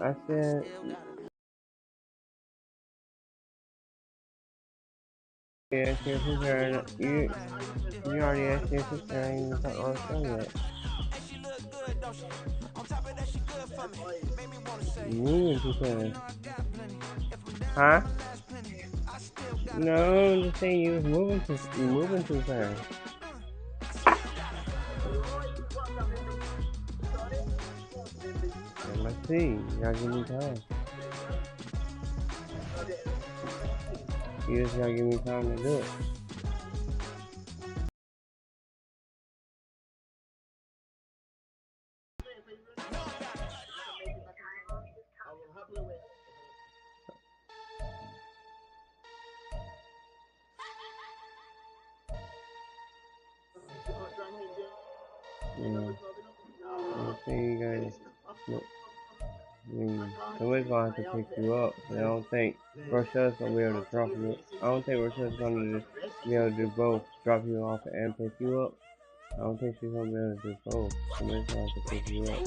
I said, you asked me a sister, you already asked me a sister, I ain't even talked on the show yet. Moving too fast. Huh? No, I'm just saying you was moving too fast. Let's see. Y'all give me time. You just gotta give me time to do it. I'm saying you guys. Somebody's gonna have to pick you up. And I don't think Rochelle's gonna be able to drop you. I don't think Rochelle's gonna be able to do both, drop you off and pick you up. I don't think she's gonna be able to do both. Somebody's gonna have to pick you up.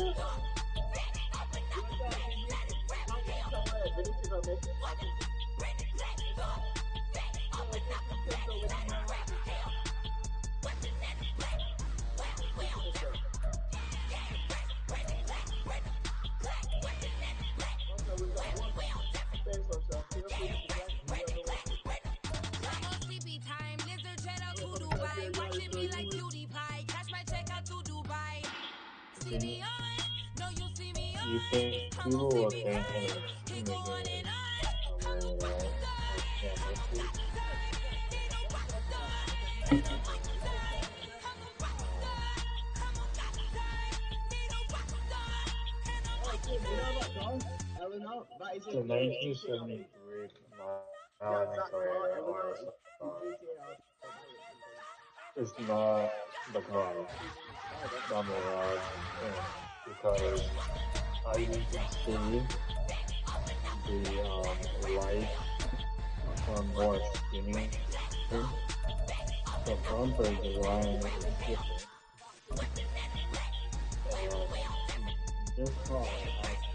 You think people will think him making the 1973 it's not the car, down the road, because you can see the lights are more skinny. The bumper design is different. This car has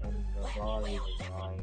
and the body design.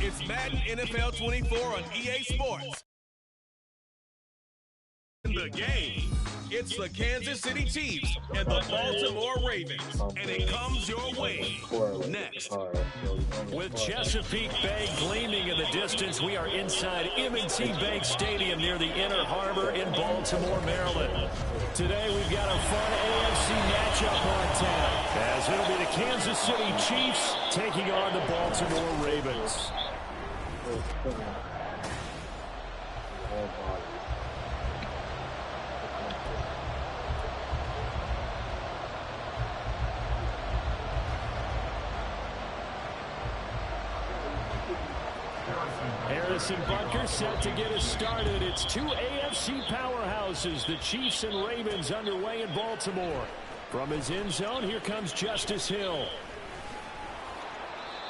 It's Madden NFL 24 on EA Sports. In the game, it's the Kansas City Chiefs and the Baltimore Ravens, and it comes your way next. With Chesapeake Bay gleaming in the distance, we are inside M&T Bank Stadium near the Inner Harbor in Baltimore, Maryland. Today we've got a fun AFC matchup on tap, as it'll be the Kansas City Chiefs taking on the Baltimore Ravens. Harrison Butker set to get us started. It's two AFC powerhouses, the Chiefs and Ravens, underway in Baltimore. From his end zone, here comes Justice Hill.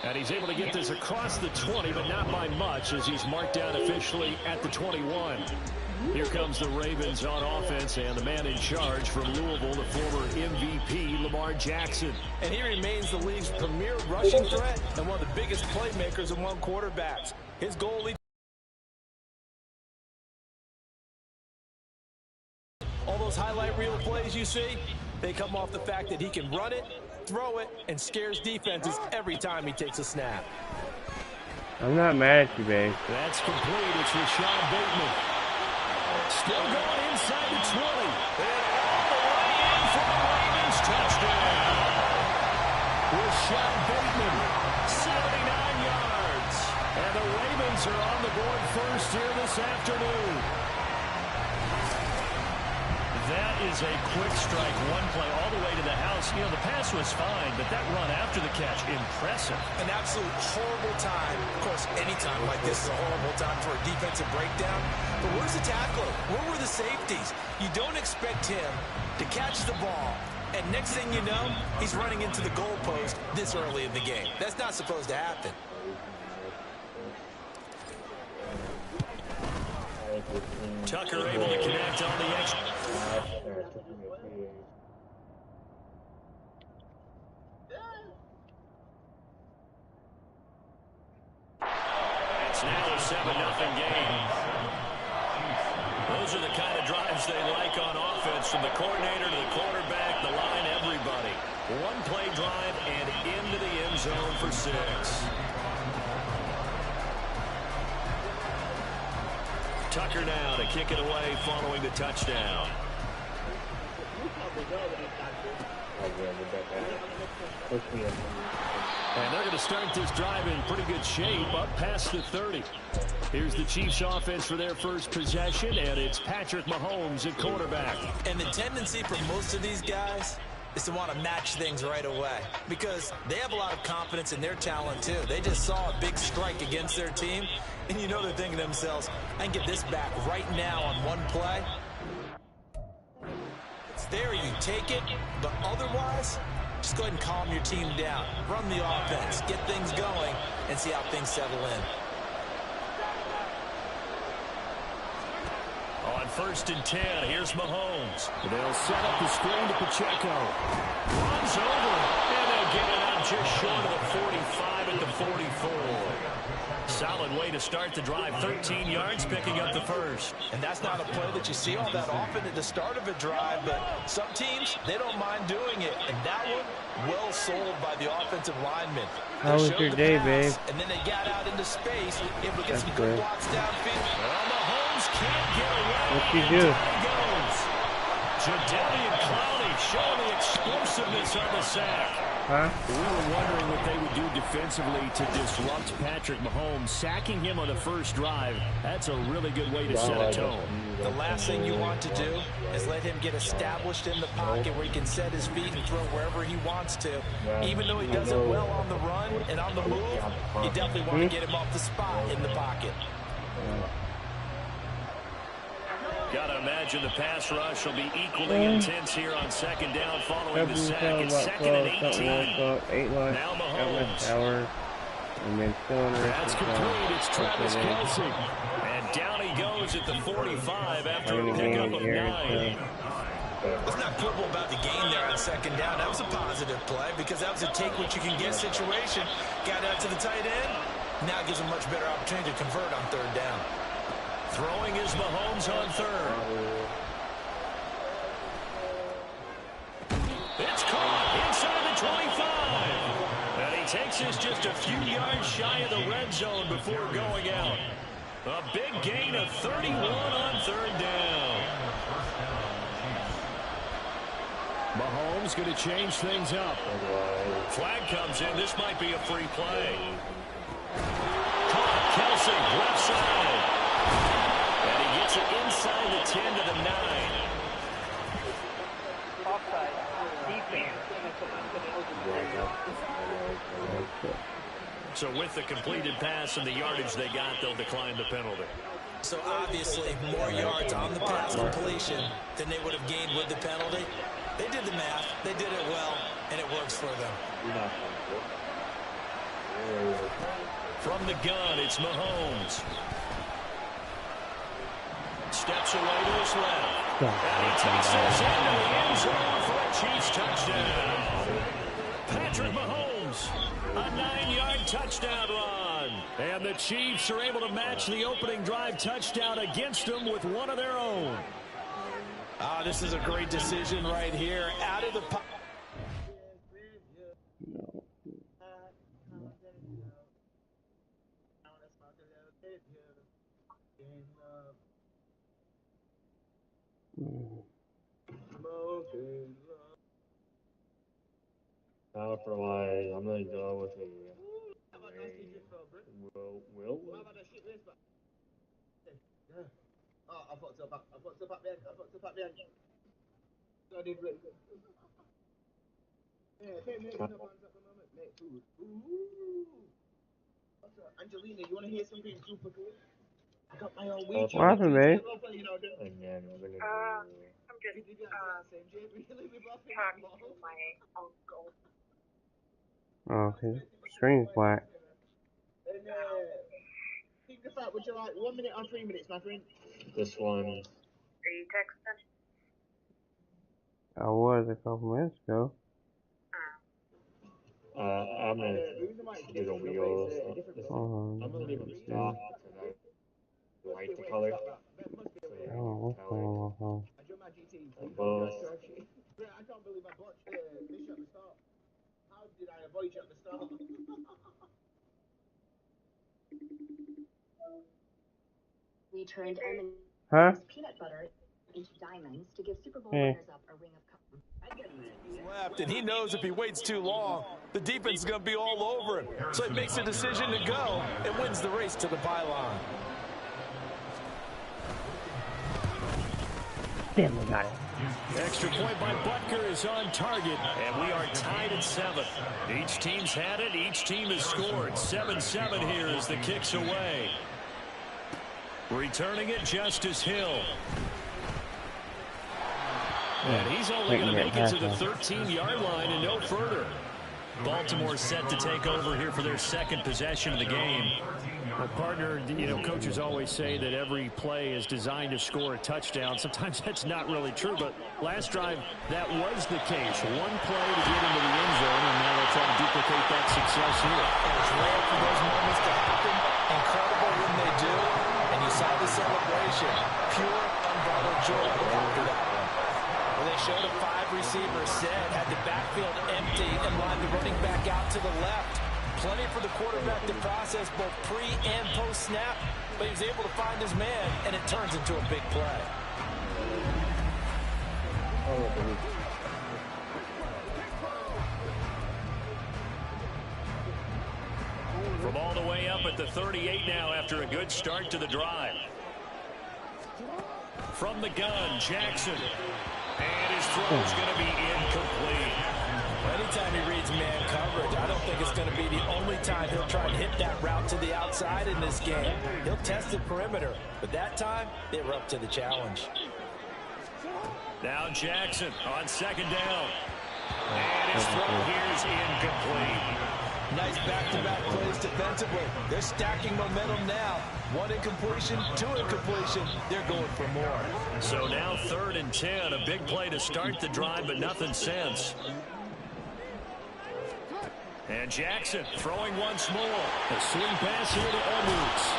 And he's able to get this across the 20, but not by much, as he's marked down officially at the 21. Here comes the Ravens on offense, and the man in charge from Louisville, the former MVP, Lamar Jackson. And he remains the league's premier rushing threat and one of the biggest playmakers among quarterbacks. His goal leads all those highlight reel plays you see, they come off the fact that he can run it, throw it and scares defenses every time he takes a snap. I'm not mad at you, babe. That's complete. It's Rashad Bateman. Still going inside the 20. And all the way in for the Ravens touchdown. Rashad Bateman, 79 yards. And the Ravens are on the board first here this afternoon. That is a quick strike, one play all the way to the house. You know, the pass was fine, but that run after the catch, impressive. An absolute horrible time. Of course, any time like this is a horrible time for a defensive breakdown. But where's the tackler? Where were the safeties? You don't expect him to catch the ball, and next thing you know, he's running into the goalpost this early in the game. That's not supposed to happen. Tucker able to connect on the extra. It's now a 7-0 game. Those are the kind of drives they like on offense, from the coordinator to the quarterback, the line, everybody. One play drive and into the end zone for 6. Tucker now to kick it away following the touchdown. And they're going to start this drive in pretty good shape, up past the 30. Here's the Chiefs offense for their first possession, and it's Patrick Mahomes at quarterback. And the tendency for most of these guys is to want to match things right away, because they have a lot of confidence in their talent too. They just saw a big strike against their team, and you know they're thinking to themselves, I can get this back right now on one play. It's there, you take it, but otherwise, just go ahead and calm your team down. Run the offense, get things going, and see how things settle in. On 1st and 10, here's Mahomes. They'll set up the screen to Pacheco. Runs over, and they'll get it out just short of the 45 at the 44. Solid way to start the drive, 13 yards, picking up the first. And that's not a play that you see all that often at the start of a drive, but some teams, they don't mind doing it. And that one, well sold by the offensive lineman. How was your day, babe? And then they got out into space, able to get some good blocks downfield. Well, Mahomes can't get away. What'd you do? Jadeveon Clowney showing the explosiveness on the sack. Huh? We were wondering what they would do defensively to disrupt Patrick Mahomes. Sacking him on the first drive, that's a really good way to set a tone. The last thing you want to do is let him get established in the pocket where he can set his feet and throw wherever he wants to. Even though he does it well on the run and on the move, you definitely want to get him off the spot in the pocket. Gotta imagine the pass rush will be equally intense here on 2nd down following the sack. It's 2nd and 18. Now Mahomes. That's complete. It's Travis Kelce. And down he goes at the 45 after a pickup of 9. Let's not quibble about the gain there on 2nd down. That was a positive play because that was a take-what-you-can-get situation. Got out to the tight end. Now gives him much better opportunity to convert on 3rd down. Throwing is Mahomes on 3rd. It's caught inside the 25. And he takes us just a few yards shy of the red zone before going out. A big gain of 31 on 3rd down. Mahomes going to change things up. Flag comes in. This might be a free play. Caught Kelce, left side. And he gets it inside the 10 to the 9. Offside. Defense. So with the completed pass and the yardage they got, they'll decline the penalty. So obviously more yards on the pass completion than they would have gained with the penalty. They did the math. They did it well, and it works for them. From the gun, it's Mahomes. Steps away to his left. And he takes us into the end zone for a Chiefs touchdown. Patrick Mahomes, a 9-yard touchdown run. And the Chiefs are able to match the opening drive touchdown against them with one of their own. This is a great decision right here. Out of the pocket. Alphalite, I'm gonna go with a Will. Oh, I fucked up at the end. I did really good. Yeah, okay, mate, no one's at the moment. Mate, food. Ooh. What's up? Angelina, you wanna hear something super cool? I got my own weed. What happened, babe? And then we're gonna I'm just talking to my uncle. Oh, his screen's black. And think of that, would you like 1 minute or 3 minutes, my friend? this one. Are you texting? I was a couple minutes ago. I'm gonna do the wheels. I'm gonna leave them soft tonight. Light the color. Oh, what's going on with my phone? I can't believe I botched this at the start. How did I avoid you at the start? We turned Huh? peanut butter into diamonds to give Super Bowl runners up a ring of left, and he knows if he waits too long, the defense is going to be all over him. So he makes a decision to go and wins the race to the pylon. Damn, we got it. Extra point by Butker is on target, and we are tied at 7. Each team's had it. Each team has scored. 7-7 here as the kick's away. Returning it, Justice Hill. And he's only going to make it to the 13-yard line and no further. Baltimore set to take over here for their second possession of the game. Well, partner, you know, coaches always say that every play is designed to score a touchdown. Sometimes that's not really true, but last drive, that was the case. One play to get into the end zone, and now they'll try to duplicate that success here. It's rare for those moments to happen. Incredible when they do. And you saw the celebration. Pure, unbridled joy after that one. Well, they showed a 5-receiver set, had the backfield empty, and lined the running back out to the left. Plenty for the quarterback to process both pre and post snap, but he was able to find his man, and it turns into a big play. From all the way up at the 38 now after a good start to the drive. From the gun, Jackson. And his throw is going to be incomplete. Anytime he reads man coverage, I don't think it's going to be the only time he'll try and hit that route to the outside in this game. He'll test the perimeter, but that time, they were up to the challenge. Now Jackson on second down. And his throw here is incomplete. Nice back-to-back plays defensively. They're stacking momentum now. 1 incompletion, 2 incompletion. They're going for more. So now 3rd and 10. A big play to start the drive, but nothing since. And Jackson throwing once more. A swing pass here to Edwards.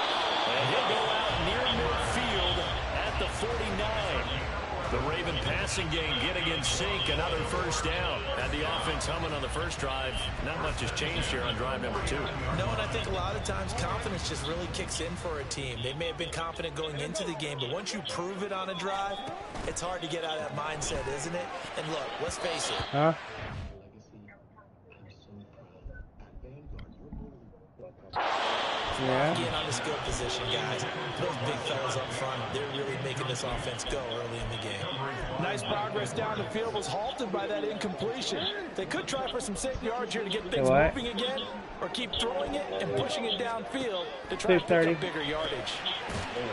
And he'll go out near midfield at the 49. The Raven passing game getting in sync. Another first down. Had the offense humming on the first drive. Not much has changed here on drive number 2. No, and I think a lot of times confidence just really kicks in for a team. They may have been confident going into the game, but once you prove it on a drive, it's hard to get out of that mindset, isn't it? And look, let's face it. Huh? Yeah. Again on the skill position, guys. Those big fellas up front, they're really making this offense go early in the game. Nice progress down the field was halted by that incompletion. They could try for some safe yards here to get things moving again, or keep throwing it and pushing it downfield to try to pick up bigger yardage.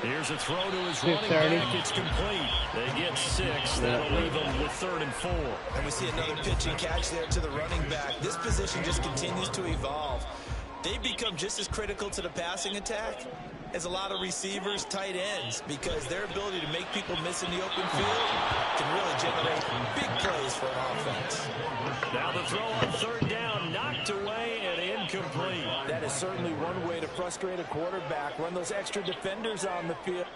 Here's a throw to his running back. It's complete. They get 6. That'll leave them with 3rd and 4. And we see another pitch and catch there to the running back. This position just continues to evolve. They become just as critical to the passing attack as a lot of receivers, tight ends, because their ability to make people miss in the open field can really generate big plays for an offense. Now the throw on 3rd down, knocked away and incomplete. That is certainly one way to frustrate a quarterback. Run those extra defenders on the field.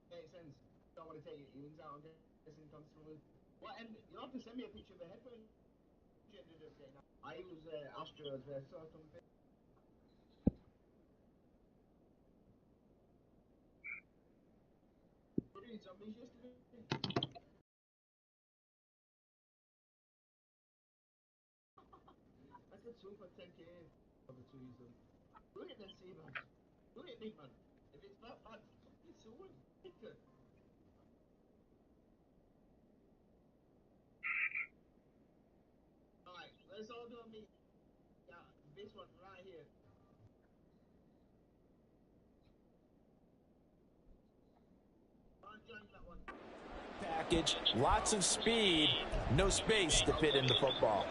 Makes sense. Don't want to take your earrings out. I'm guessing comes from it. Well, and you'll have to send me a picture of the headphones. I use Astros so something. What did you tell me yesterday? I said 2 for 10K for the 2 season. Do it then, see man. Do it, big man. If it's not bad, it's so good. It's good. Alright, let's all do a meet. Yeah, this one right here. Package, lots of speed, no space to fit into football.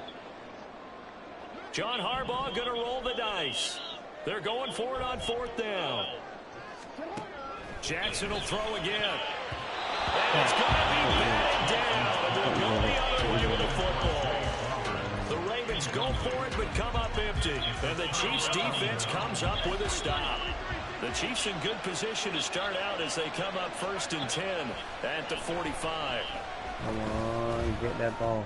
John Harbaugh going to roll the dice. They're going for it on 4th down. Jackson will throw again. And it's going to be batted down. They'll go the other way with the football. The Ravens go for it but come up empty. And the Chiefs defense comes up with a stop. The Chiefs in good position to start out as they come up 1st and 10 at the 45. Come on, get that ball.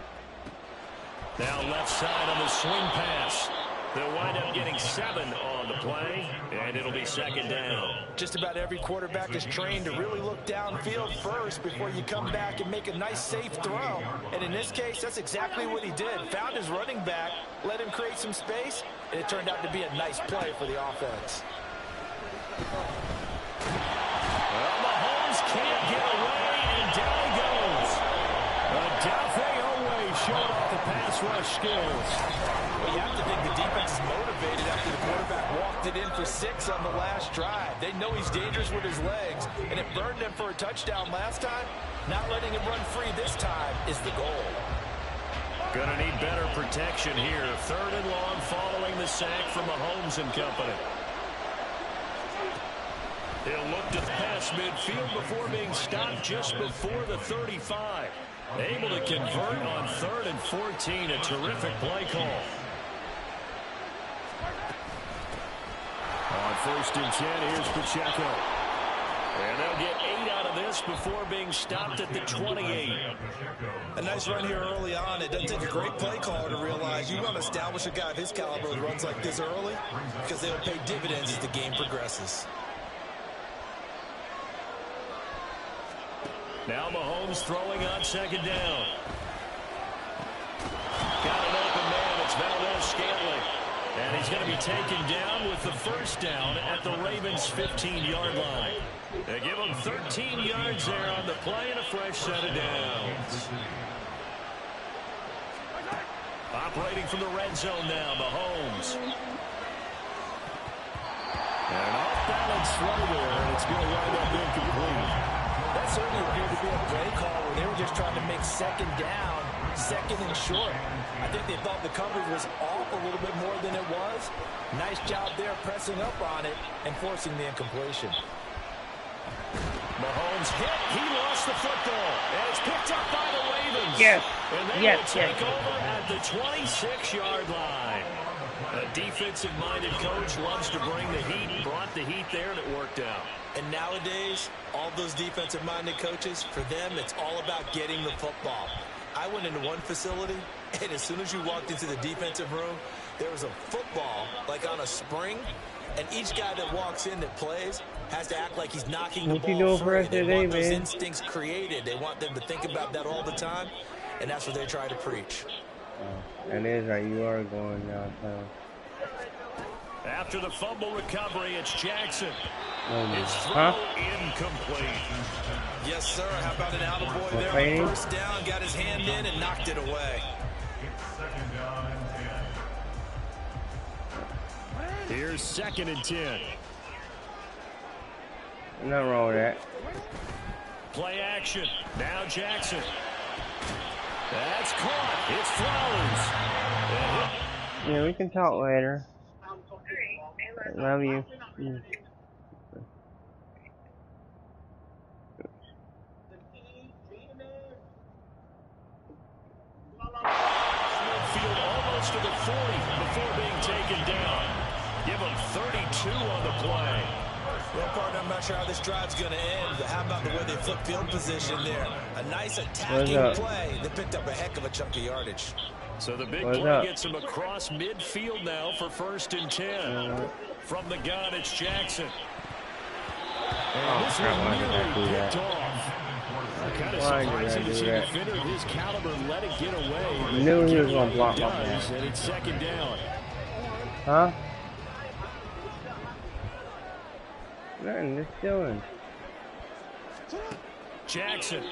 Now left side on the swing pass. They'll wind up getting 7 on the play, and it'll be 2nd down. Just about every quarterback is trained to really look downfield first before you come back and make a nice, safe throw. And in this case, that's exactly what he did. Found his running back, let him create some space, and it turned out to be a nice play for the offense. Well, Mahomes can't get away, and down he goes. Odafe Oweh showed off the pass rush skills. Well, you have to think the defense is motivated after the quarterback walked it in for 6 on the last drive. They know he's dangerous with his legs, and it burned them for a touchdown last time. Not letting him run free this time is the goal. Gonna need better protection here. 3rd and long following the sack from Mahomes and company. He'll look to pass midfield before being stopped just before the 35. Able to convert on 3rd and 14. A terrific play call. On 1st and 10, here's Pacheco. And they'll get 8 out of this before being stopped at the 28. A nice run here early on. It doesn't take a great play caller to realize you want to establish a guy of his caliber that runs like this early because they'll pay dividends as the game progresses. Now Mahomes throwing on 2nd down. Got an open man. It's Valdez-Scantling. And he's going to be taken down with the 1st down at the Ravens' 15-yard line. They give him 13 yards there on the play and a fresh set of downs. Operating from the red zone now, Mahomes. And an off-balance throw there, and it's going to wind up incomplete. That certainly appeared to be a play call where they were just trying to make 2nd down, 2nd and short. I think they thought the coverage was off a little bit more than it was. Nice job there pressing up on it and forcing the incompletion. Mahomes hit. He lost the football. And it's picked up by the Ravens. Yes. And they will take over at the 26-yard line. A defensive-minded coach loves to bring the heat. Brought the heat there, and it worked out. And nowadays, all those defensive-minded coaches, for them, it's all about getting the football. I went into one facility, and as soon as you walked into the defensive room, there was a football, like on a spring, and each guy that walks in that plays has to act like he's knocking the ball free. They want those instincts created. They want them to think about that all the time, and that's what they try to preach. That is right. You are going downtown. After the fumble recovery, it's Jackson. His throw incomplete. Yes, sir. How about an attaboy there on 1st down? Got his hand in and knocked it away. Here's 2nd and 10. Nothing wrong with that. Play action. Now Jackson. That's caught. It's Flowers. Yeah, we can talk later. Love you. Midfield almost to the 40 before being taken down. Give him 32 on the play. Well, partner, I'm not sure how this drive's going to end, but how about the way they flip field position there? A nice attacking play that picked up a heck of a chunk of yardage. So the big play gets him across midfield now for 1st and 10. From the gun, it's Jackson. And this one nearly picked off. Kind of surprising to see a defender of his caliber let it get away. Knew he was going to block my pass. And it's 2nd down. Huh? Nothing, just chilling. Jackson.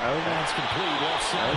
That's complete. Left side.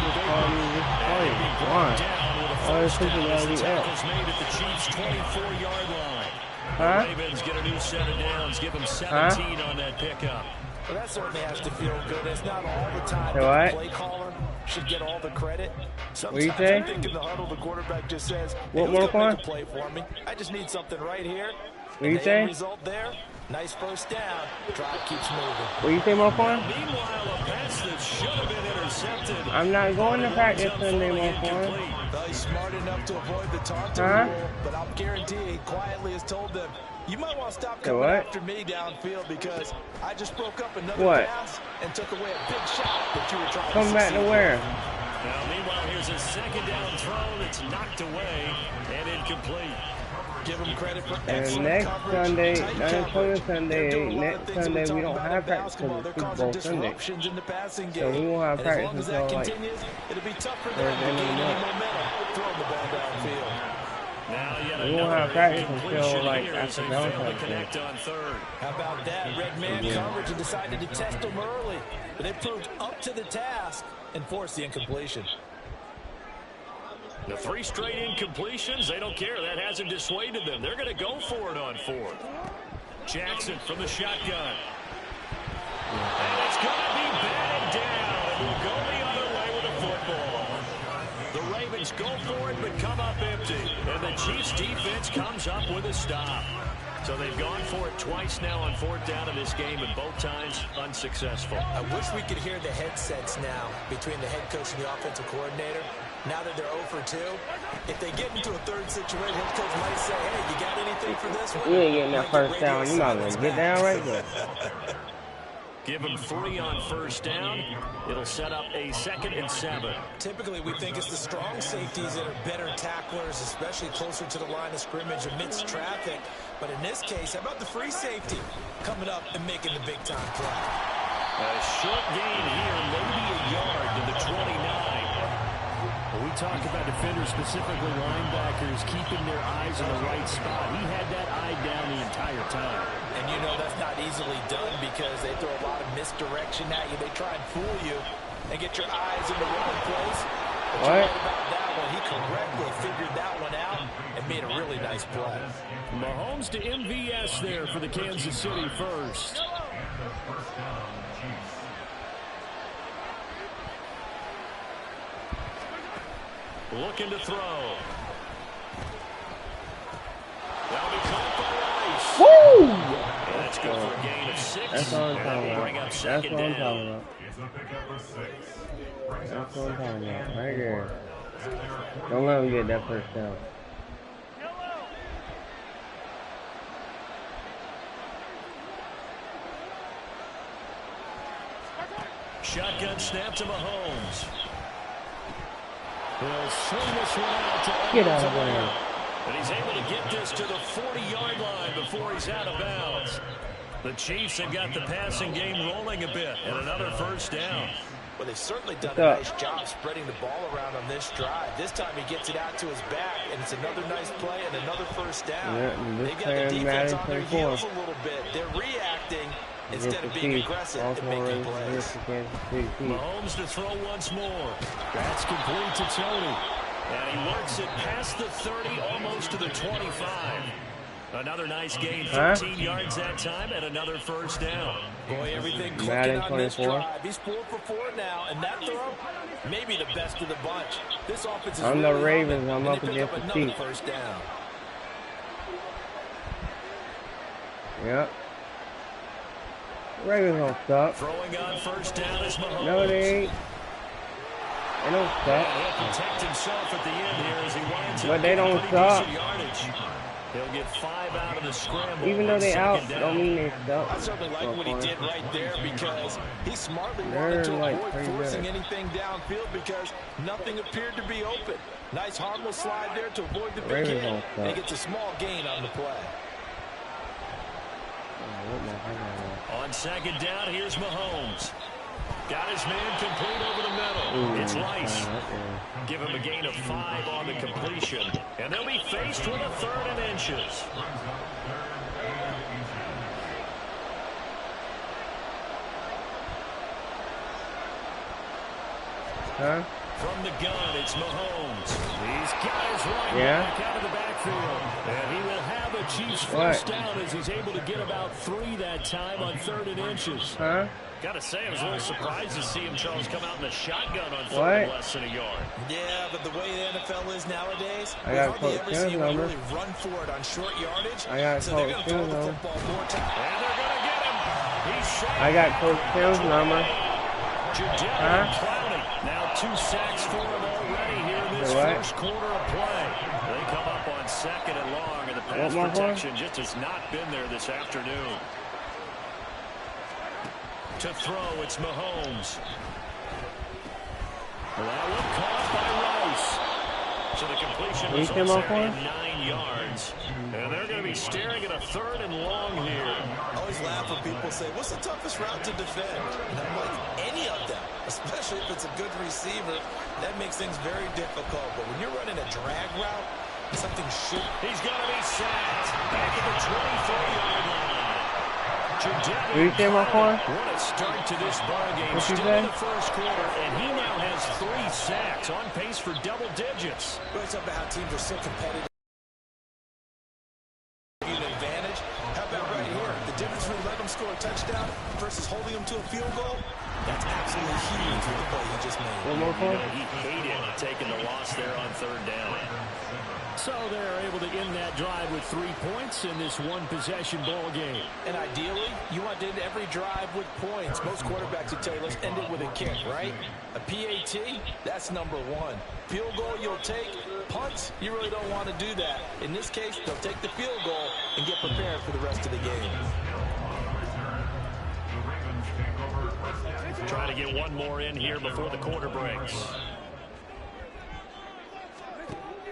Tackles made at the Chiefs' 24-yard line. The Ravens get a new set of downs. Give them 17 on that pickup. Well, that certainly has to feel good. It's not all the time that the play caller should get all the credit. Sometimes I think in the huddle, the quarterback just says, hey, who's going to make a play for me? I just need something right here. What you say? Result there. Nice 1st down. Drive keeps moving. What do you think, Marquand? Meanwhile, a pass that should have been intercepted. I'm not going to practice Sunday, Marquand. Well, he's smart enough to avoid the taunting rule, but I'll guarantee he quietly has told them, you might want to stop coming after me downfield because I just broke up another pass and took away a big shot that you were trying to come back to where? Now, meanwhile, here's a 2nd down throw that's knocked away and incomplete. Give them credit for and next Sunday, not until Sunday, next Sunday we don't have practice because it's Super Bowl Sunday. So we won't have practice until like towards the end of the month. We won't have practice until like after Valentine's Day. How about that? Red man coverage and decided to test them early. But they proved up to the task and forced the incompletion. The 3 straight incompletions, they don't care. That hasn't dissuaded them. They're going to go for it on 4th. Jackson from the shotgun. And it's going to be batted down. And we'll go the other way with the football. The Ravens go for it but come up empty. And the Chiefs defense comes up with a stop. So they've gone for it twice now on 4th down in this game, and both times unsuccessful. I wish we could hear the headsets now between the head coach and the offensive coordinator. Now that they're 0 for 2, if they get into a 3rd situation, head coach might say, hey, you got anything for this one? You ain't getting that 1st down. You might as well get down right there. Give them 3 on 1st down. It'll set up a 2nd and 7. Typically, we think it's the strong safeties that are better tacklers, especially closer to the line of scrimmage amidst traffic. But in this case, how about the free safety coming up and making the big-time play? A short gain here, maybe a yard to the 29. Well, we talk about defenders, specifically linebackers, keeping their eyes in the right spot. He had that eye down the entire time. And you know that's not easily done because they throw a lot of misdirection at you. They try and fool you and get your eyes in the wrong place. But you're right about that one. He correctly figured that one out and made a really nice play. Mahomes to MVS there for the Kansas City first. Looking to throw. That'll be caught by Rice. Woo! And that's good for a gain of 6. That's what I'm talking about. That's what I'm talking about. That's what I'm talking about. Right there. Don't let him get that 1st down. Shotgun snap to Mahomes. He'll swing this one out to get out of there. And he's able to get this to the 40-yard line before he's out of bounds. The Chiefs have got the passing game rolling a bit, and another 1st down. Well, they've certainly done a nice job spreading the ball around on this drive. This time he gets it out to his back, and it's another nice play and another 1st down. Yeah, they've got the defense on their heels a little bit. They're reacting instead of being aggressive and making plays. Mahomes to throw once more. That's complete to Tony. And he works it past the 30, almost to the 25. Another nice gain, 13 yards that time, and another 1st down. Boy, everything clicking on this drive. He's 4 for 4 now, and that throw, maybe the best of the bunch. This offense is I'm really the Ravens. I'm up against the Chiefs. 1st down. Yep. Ravens don't stop. Throwing on first down is Mahomes. No, they ain't. They don't stop. And he'll protect himself at the end here as he winds up. But they don't stop. He'll get 5 out of the scramble. Even though they out, don't mean they stop. I certainly like what he did right there because he smartly wanted to avoid forcing anything downfield because nothing appeared to be open. Nice harmless slide there to avoid the big hit. And he gets a small gain on the play. On second down, here's Mahomes. Got his man complete over the middle. It's Rice. Give him a gain of 5 on the completion. And they'll be faced with a 3rd and inches. Huh? From the gun, it's Mahomes. He's got his running back out of the backfield. And he will have a Chiefs first down as he's able to get about 3 that time on 3rd and inches. Huh? Gotta say, I was a little surprised to see him, Charles, come out in the shotgun on 3rd and less than a yard. Yeah, but the way the NFL is nowadays, I got Coach Fields number. Really run for it on short yardage. I got so Coach Fields number. And they're gonna get him. He's shot. I got Coach Fields number. Huh? Now 2 sacks for him already here in this first quarter of play. They come up on 2nd and long, and the pass protection just has not been there this afternoon. To throw, it's Mahomes. That one caught by Rice. So the completion was also 9 yards. And they're going to be staring at a 3rd and long here. I always laugh when people say, what's the toughest route to defend? And I'm like, any of them, especially if it's a good receiver. That makes things very difficult. But when you're running a drag route, something should. He's going to be sacked back at the 24-yard line. What you say, Marquand? What a start to this ball game. Still in the first quarter, and he now has 3 sacks, on pace for double digits. Really talk about how teams are so competitive. Advantage. How about right here? The difference between letting them score a touchdown versus holding them to a field goal. That's absolutely huge with the play he just made. One more play? He hated taking the loss there on 3rd down. So they're able to end that drive with 3 points in this one-possession ball game. And ideally, you want to end every drive with points. Most quarterbacks would tell you, let's end it with a kick, right? A PAT, that's number 1. Field goal you'll take. Punts, you really don't want to do that. In this case, they'll take the field goal and get prepared for the rest of the game. Trying to get one more in here before the quarter breaks.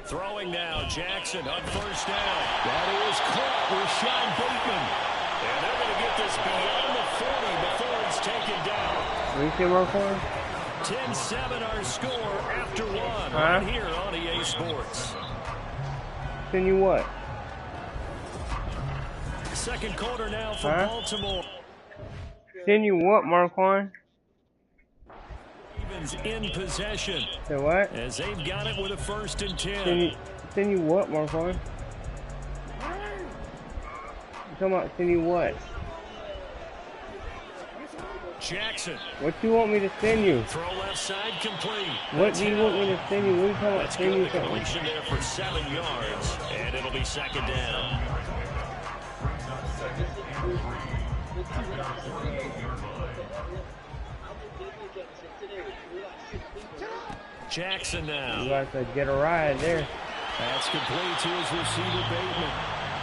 Throwing now, Jackson on first down. That is caught with Sean Bateman. And they're going to get this beyond the 40 before it's taken down. What you say, Marquand? 10-7 our score after 1 right here on EA Sports. Send you what? Second quarter now for Baltimore. Send you what, Marquand? Ravens in possession. Say what? As they've got it with a 1st and 10. Send you what, Marquand? You talking about send you what? Jackson. What do you want me to send you? Throw left side complete. What do you want me to send you? What are you talking about? Send you something. Completion there for 7 yards, and it'll be 2nd down. Jackson now. You got to get a ride there. That's complete to his receiver, Bateman.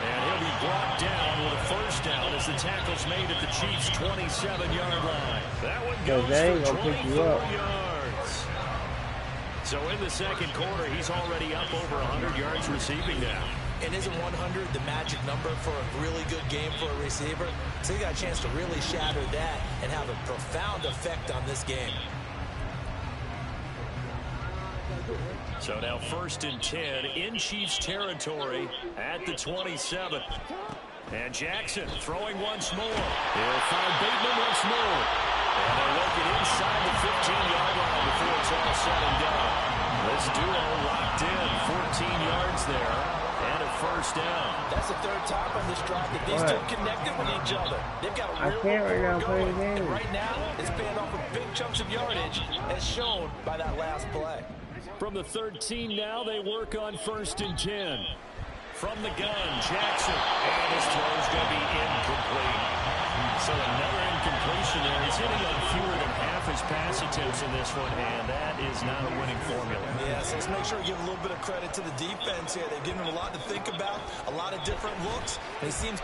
And he'll be brought down with a 1st down as the tackle's made at the Chiefs' 27-yard line. That one goes for 24 yards. So in the second quarter, he's already up over 100 yards receiving now. And isn't 100 the magic number for a really good game for a receiver? So he got a chance to really shatter that and have a profound effect on this game. So now 1st and 10 in Chiefs territory at the 27. And Jackson throwing once more. He'll find Bateman once more. And they're looking inside the 15-yard line before it's all said and done. This duo locked in, 14 yards there. And a 1st down. That's the 3rd time on this drive that these two connected with each other. They've got a real rapport going. And right now, it's paying off with big chunks of yardage, as shown by that last play. From the 13 now, they work on 1st and 10. From the gun, Jackson. And his throw is going to be incomplete. So another incompletion there. He's hitting on fewer than half his pass attempts in this one, and that is not a winning formula. Yes, let's make sure we give a little bit of credit to the defense here. They've given him a lot to think about, a lot of different looks. And he seems...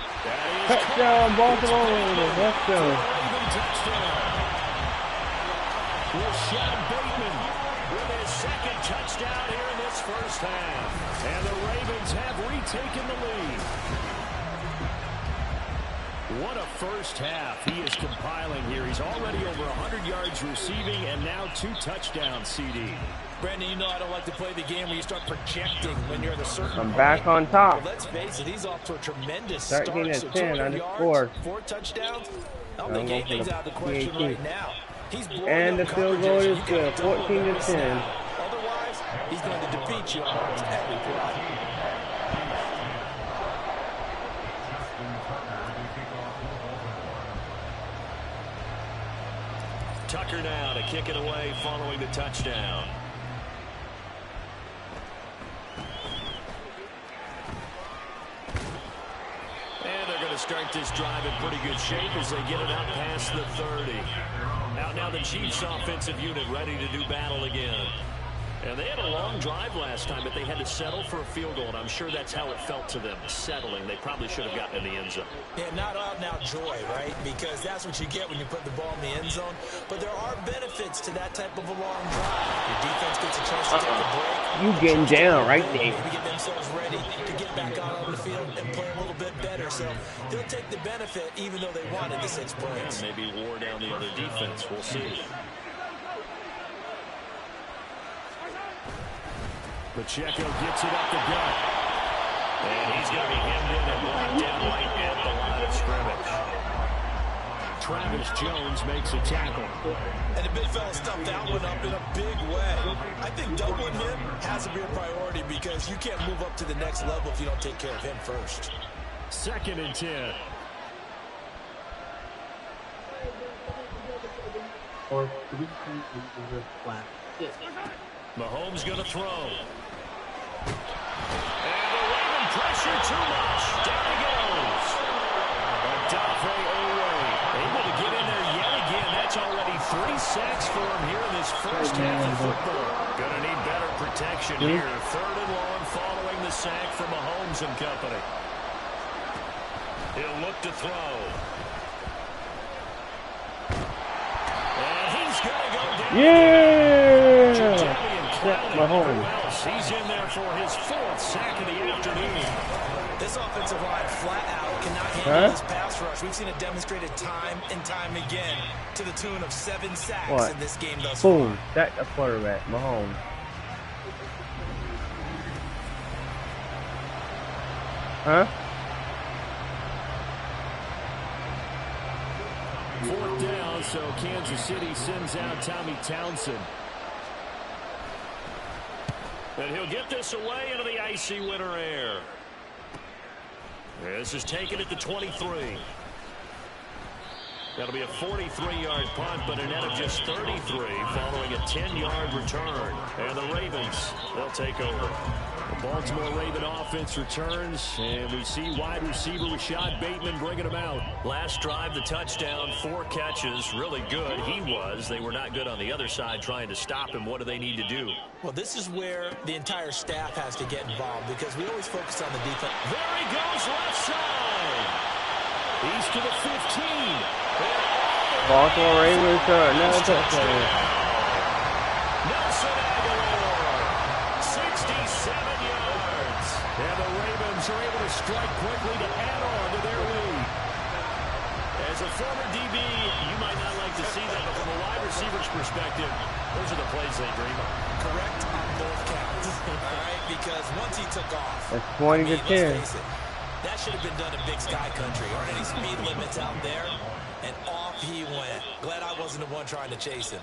Touchdown, Baltimore. Let's go. Rashad Bateman with his second touchdown here in this first half. And the Ravens have retaken the lead. What a first half he is compiling here. He's already over 100 yards receiving and now 2 touchdowns, CD. Brandon, you know I don't like to play the game where you start projecting when you're at a certain I'm back on top. Well, let's face it, he's off to a tremendous start. 13-10, I just scored. 4 touchdowns. I'll make anything's out of the question right now. He's and the field goal is good, 14-10. Otherwise, he's going to defeat you on almost every play. Tucker now to kick it away following the touchdown. And they're going to start this drive in pretty good shape as they get it out past the 30. Out now the Chiefs offensive unit ready to do battle again. And they had a long drive last time, but they had to settle for a field goal, and I'm sure that's how it felt to them, settling. They probably should have gotten in the end zone. Yeah, not out-and-out joy, right? Because that's what you get when you put the ball in the end zone. But there are benefits to that type of a long drive. Your defense gets a chance to take a break. You getting down right there. Maybe get themselves ready to get back out on the field and play a little bit better. So they'll take the benefit even though they wanted the 6 points. Yeah, maybe wore down the other defense. We'll see. Pacheco gets it up the gut. And he's going to be hemmed in and blocked down right at the line of scrimmage. Travis Jones makes a tackle. And the big fella stuffed that one up in a big way. I think doubling him has to be a priority because you can't move up to the next level if you don't take care of him first. 2nd and 10. Or 3 flat. Mahomes going to throw. And the Raven pressure too much. Down he goes. Odafe Oweh able to get in there yet again. That's already 3 sacks for him here in this first half of football. Going to need better protection here. 3rd and long following the sack from Mahomes and company. He'll look to throw. And he's going to go down. Yeah! Mahomes. He's in there for his 4th sack of the afternoon. This offensive line flat out cannot handle this pass rush. We've seen it demonstrated time and time again to the tune of 7 sacks in this game thus far. Boom. That's a quarterback, Mahomes. Huh? 4th down, so Kansas City sends out Tommy Townsend. And he'll get this away into the icy winter air. This is taken at the 23. That'll be a 43-yard punt, but a net of just 33 following a 10-yard return. And the Ravens, they'll take over. The Baltimore Raven offense returns, and we see wide receiver Rashad Bateman bringing him out. Last drive, the touchdown, 4 catches, really good. He was. They were not good on the other side trying to stop him. What do they need to do? Well, this is where the entire staff has to get involved because we always focus on the defense. There he goes, left side. He's to the 15. Baltimore Ravens return. Another touchdown. Nelson Aguilar, 67 yards. And the Ravens are able to strike quickly to add on to their lead. As a former DB, you might not like to see that, but from a wide receiver's perspective, those are the plays they dream of. Correct on both counts. All right, because once he took off, that's 20 to 10. Let's face it, that should have been done in Big Sky Country. Aren't any speed limits out there? And off he went. Glad I wasn't the one trying to chase him.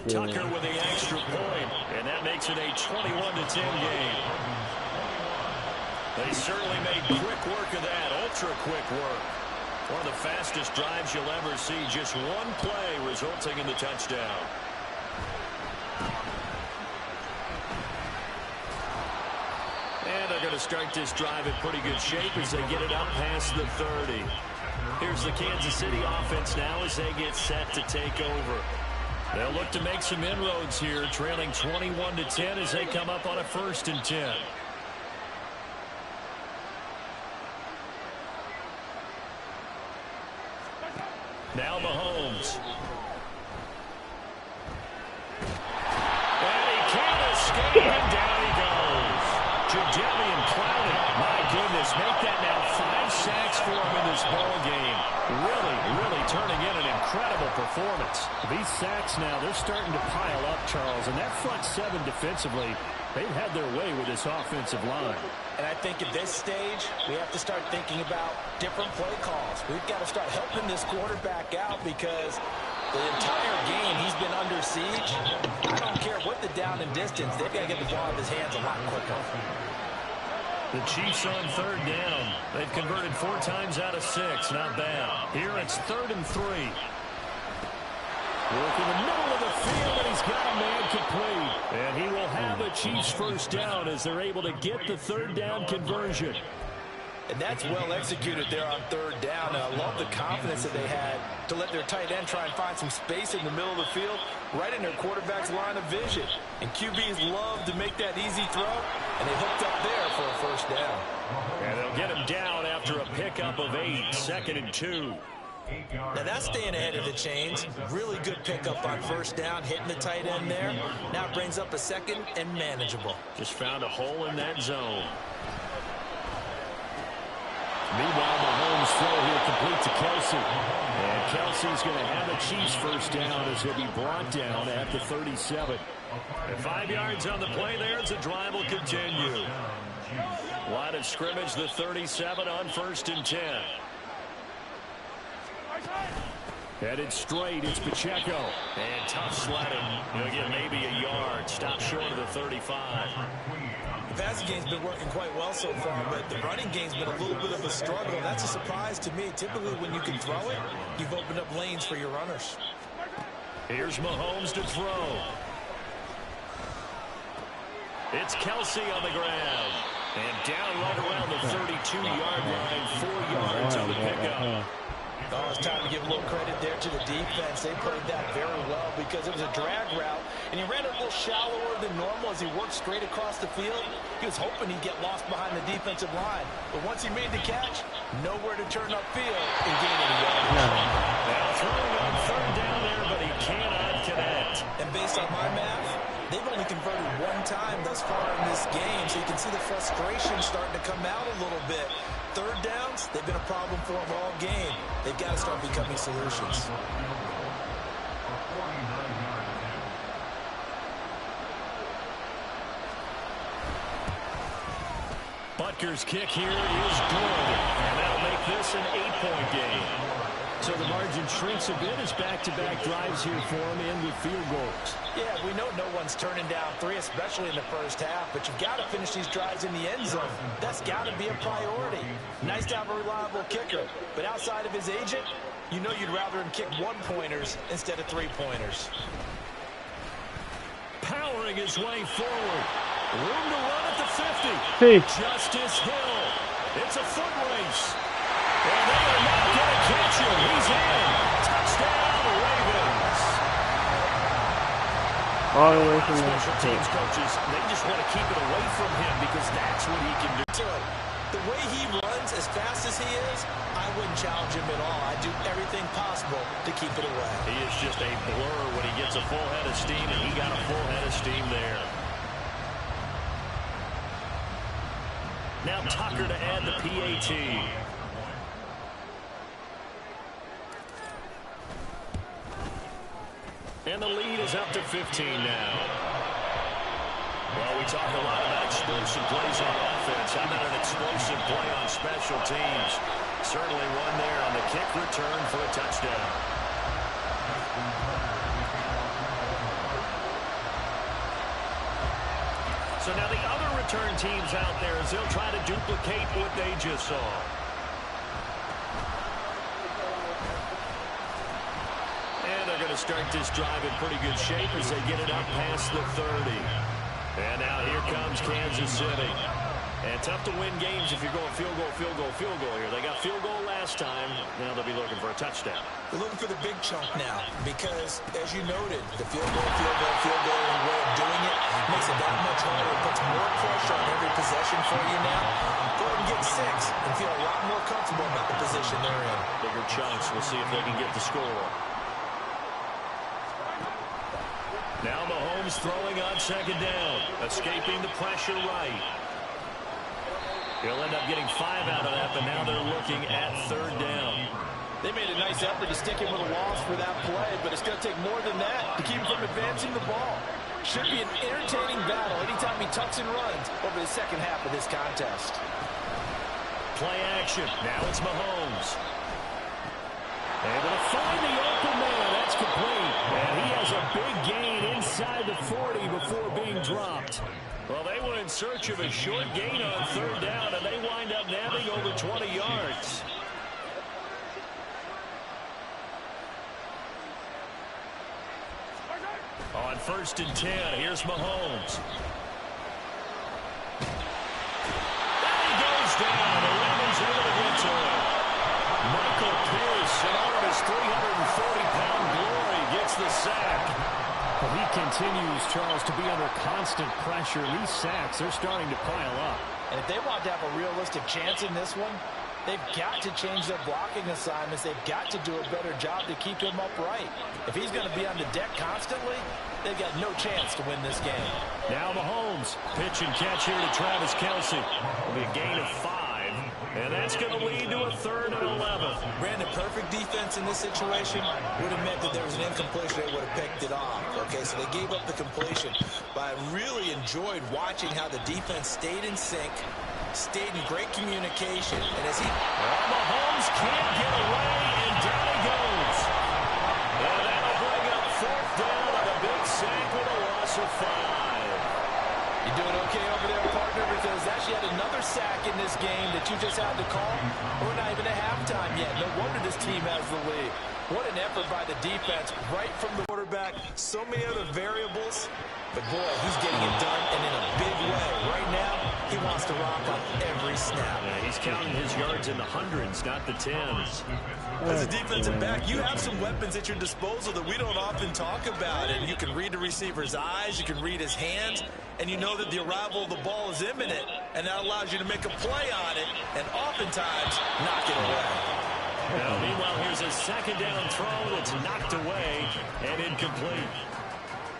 Tucker with the extra point, and that makes it a 21-10 game. They certainly made quick work of that, ultra-quick work. One of the fastest drives you'll ever see, just one play resulting in the touchdown. And they're going to start this drive in pretty good shape as they get it up past the 30. Here's the Kansas City offense now as they get set to take over. They'll look to make some inroads here, trailing 21-10 as they come up on a 1st and 10. Now Mahomes. And he can't escape, and down he goes. Jadeveon Clowney, my goodness, make that now 5 sacks for him in this ball game. Really turning in an incredible performance. These sacks now, they're starting to pile up, Charles, and that front 7 defensively, they've had their way with this offensive line. And I think at this stage, we have to start thinking about different play calls. We've got to start helping this quarterback out because the entire game he's been under siege. I don't care what the down and distance, they've got to get the ball in his hands a lot quicker. The Chiefs on 3rd down. They've converted 4 times out of 6. Not bad. Here it's 3rd and 3. Work in the middle of the field, and he's got a man complete. And he will have a Chiefs 1st down as they're able to get the 3rd down conversion. And that's well executed there on 3rd down. And I love the confidence that they had to let their tight end try and find some space in the middle of the field, right in their quarterback's line of vision. And QBs love to make that easy throw, and they hooked up there for a 1st down. And they'll get him down after a pickup of 8, 2nd and 2. Now that's staying ahead of the chains. Really good pickup on 1st down, hitting the tight end there. Now it brings up a 2nd and manageable. Just found a hole in that zone. Meanwhile, Mahomes' throw here complete to Kelsey. And Kelsey's going to have a Chiefs 1st down as he'll be brought down at the 37. And 5 yards on the play there as the drive will continue. Line of scrimmage, the 37 on 1st and 10. Headed straight, it's Pacheco. And tough sledding. He'll get maybe a yard. Stop short of the 35. The passing game's been working quite well so far, but the running game's been a little bit of a struggle. That's a surprise to me. Typically, when you can throw it, you've opened up lanes for your runners. Here's Mahomes to throw. It's Kelsey on the ground. And down right around the 32-yard line, 4 yards on the pickup. Oh, it's time to give a little credit there to the defense. They played that very well because it was a drag route, and he ran a little shallower than normal as he worked straight across the field. He was hoping he'd get lost behind the defensive line, but once he made the catch, nowhere to turn upfield and gain any yards. Now throwing on 3rd down there, but he cannot connect. And based on my math, they've only converted 1 time thus far in this game, so you can see the frustration starting to come out a little bit. 3rd downs, they've been a problem for them all game. They've got to start becoming solutions. Butker's kick here is good, and that'll make this an 8-point game. So the margin shrinks a bit as back-to-back drives here for him in with field goals. Yeah, we know no one's turning down 3, especially in the 1st half, but you've got to finish these drives in the end zone. That's got to be a priority. Nice to have a reliable kicker, but outside of his agent, you know you'd rather him kick 1-pointers instead of 3-pointers. Powering his way forward. Room to run at the 50. Justice Hill. It's a foot race. And they are not going to catch him. He's in. Touchdown, Ravens. All the way from the special teams coaches, they just want to keep it away from him because that's what he can do. The way he runs, as fast as he is, I wouldn't challenge him at all. I'd do everything possible to keep it away. He is just a blur when he gets a full head of steam, and he got a full head of steam there. Now Tucker to add the PAT. And the lead is up to 15 now. Well, we talk a lot about explosive plays on offense. How about an explosive play on special teams? Certainly one there on the kick return for a touchdown. So now the other return teams out there as they'll try to duplicate what they just saw. And they're going to start this drive in pretty good shape as they get it up past the 30. And now here comes Kansas City. And tough to win games if you're going field goal, field goal, field goal here. They got field goal last time. Now they'll be looking for a touchdown. They're looking for the big chunk now because, as you noted, the field goal way of doing it makes it that much harder. It puts more pressure on every possession for you now. Go ahead and get 6 and feel a lot more comfortable about the position they're in. Bigger chunks. We'll see if they can get the score. Now Mahomes throwing on second down, escaping the pressure right. He'll end up getting 5 out of that, but now they're looking at third down. They made a nice effort to stick him with a loss for that play, but it's going to take more than that to keep him from advancing the ball. Should be an entertaining battle anytime he tucks and runs over the second half of this contest. Play action. Now it's Mahomes. Able to find the open man. That's complete. And he has a big gain inside the 40 before being dropped. Well, they were in search of a short gain on third down, and they wind up nabbing over 20 yards. On 1st and 10, here's Mahomes. And he goes down. 11's able to get to him. Michael Pierce, in all of his 340-pound glory, gets the sack. Well, he continues, Charles, to be under constant pressure. These sacks, they're starting to pile up. And if they want to have a realistic chance in this one, they've got to change their blocking assignments. They've got to do a better job to keep him upright. If he's going to be on the deck constantly, they've got no chance to win this game. Now Mahomes, pitch and catch here to Travis Kelce. It'll be a gain of 5. And that's going to lead to a 3rd and 11. Brandon, perfect defense in this situation would have meant that there was an incompletion. They would have picked it off. Okay, so they gave up the completion. But I really enjoyed watching how the defense stayed in sync, stayed in great communication. And as Mahomes can't get away, and down he goes. And that'll bring up 4th down and a big sack with a loss of 5. You doing okay over there, partner? Because that's yet another sack in this game that you just had to call. We're not even at halftime yet. No wonder this team has the lead. What an effort by the defense right from the quarterback. So many other variables. But, boy, he's getting it done, and in a big way. Right now, he wants to rock on every snap. Yeah, he's counting his yards in the hundreds, not the 10s. As a defensive back, you have some weapons at your disposal that we don't often talk about. And you can read the receiver's eyes, you can read his hands, and you know that the arrival of the ball is imminent. And that allows you to make a play on it, and oftentimes knock it away. Now, meanwhile, here's a second down throw that's knocked away and incomplete.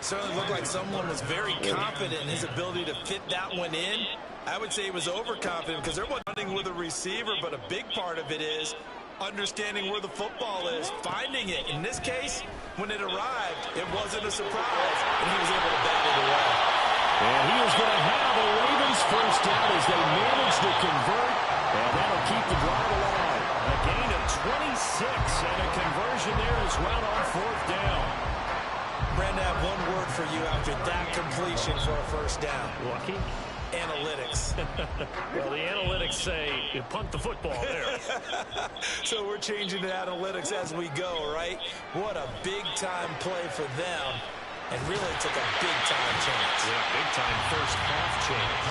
Certainly looked like someone was very confident in his ability to fit that one in. I would say he was overconfident because they're running with a receiver, but a big part of it is understanding where the football is, finding it. In this case, when it arrived, it wasn't a surprise, and he was able to bat it away. And he is going to have a Ravens first down as they manage to convert, and that'll keep the drive alive. A gain of 26 and a conversion there as well on 4th down. Brandon, I have one word for you after that completion for a first down. Lucky? Analytics. Well, the analytics say you punt the football there. So we're changing to analytics as we go, right? What a big-time play for them. And really took a big-time chance. Yeah, big-time first half chance.